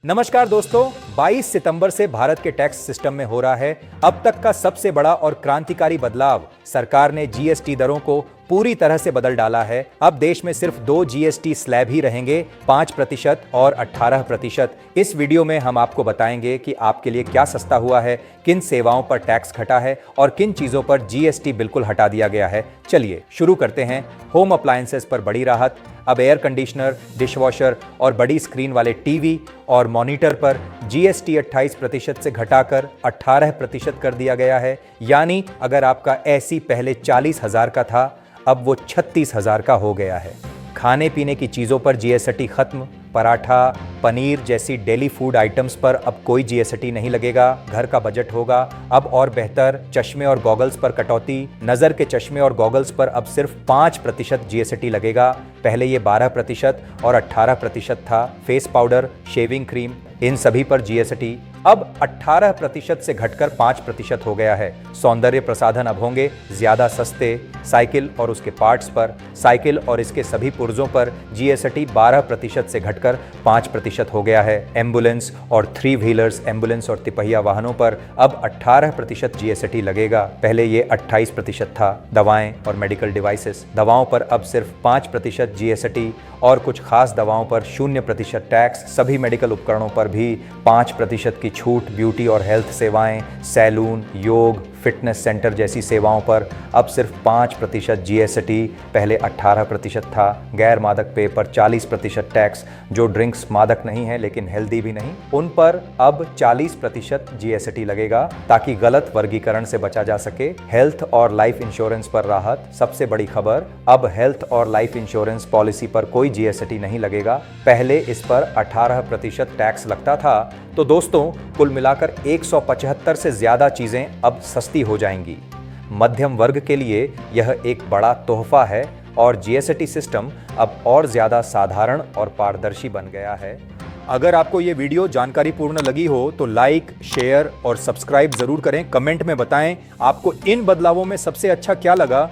नमस्कार दोस्तों, 22 सितंबर से भारत के टैक्स सिस्टम में हो रहा है अब तक का सबसे बड़ा और क्रांतिकारी बदलाव। सरकार ने जीएसटी दरों को पूरी तरह से बदल डाला है। अब देश में सिर्फ 2 जीएसटी स्लैब ही रहेंगे, 5% और 18%। इस वीडियो में हम आपको बताएंगे कि आपके लिए क्या सस्ता हुआ है, किन सेवाओं पर टैक्स घटा है और किन चीजों पर जीएसटी बिल्कुल हटा दिया गया है। चलिए शुरू करते हैं। होम अप्लायंसेस पर बड़ी राहत। अब एयर कंडीशनर, डिशवॉशर और बड़ी स्क्रीन वाले टीवी और मॉनिटर पर जीएसटी 28% से घटाकर 18% कर दिया गया है। यानी अगर आपका एसी पहले 40,000 का था, अब वो 36,000 का हो गया है। खाने पीने की चीज़ों पर जीएसटी खत्म। पराठा, पनीर जैसी डेली फूड आइटम्स पर अब कोई जीएसटी नहीं लगेगा। घर का बजट होगा अब और बेहतर। चश्मे और गॉगल्स पर कटौती। नज़र के चश्मे और गॉगल्स पर अब सिर्फ 5% जीएसटी लगेगा। पहले ये 12% और 18% था। फेस पाउडर, शेविंग क्रीम, इन सभी पर जीएसटी अब 18% से घटकर 5% हो गया है। सौंदर्य प्रसाधन अब होंगे ज्यादा सस्ते। साइकिल और उसके पार्ट्स पर, साइकिल और इसके सभी पुर्जों पर जीएसटी 12% से घटकर 5% हो गया है। एम्बुलेंस और 3 व्हीलर्स, एम्बुलेंस और तिपहिया वाहनों पर अब 18% जीएसटी लगेगा। पहले ये 28% था। दवाएं और मेडिकल डिवाइसेस, दवाओं पर अब सिर्फ 5% जीएसटी और कुछ खास दवाओं पर 0% टैक्स। सभी मेडिकल उपकरणों पर भी 5% की छूट। ब्यूटी और हेल्थ सेवाएं, सैलून, योग, फिटनेस सेंटर जैसी सेवाओं पर अब सिर्फ 5% जीएसटी, पहले 18% था। गैर मादक पेय पर 40% टैक्स। जो ड्रिंक्स मादक नहीं है लेकिन हेल्दी भी नहीं, उन पर अब 40% जीएसटी लगेगा ताकि गलत वर्गीकरण से बचा जा सके। हेल्थ और लाइफ इंश्योरेंस पर राहत। सबसे बड़ी खबर, अब हेल्थ और लाइफ इंश्योरेंस पॉलिसी पर कोई जीएसटी नहीं लगेगा। पहले इस पर 18% टैक्स लगता था। तो दोस्तों, कुल मिलाकर 175 से ज्यादा चीजें अब सस्ती हो जाएंगी। मध्यम वर्ग के लिए यह एक बड़ा तोहफा है और जीएसटी सिस्टम अब और ज्यादा साधारण और पारदर्शी बन गया है। अगर आपको ये वीडियो जानकारीपूर्ण लगी हो तो लाइक, शेयर और सब्सक्राइब जरूर करें। कमेंट में बताएं आपको इन बदलावों में सबसे अच्छा क्या लगा।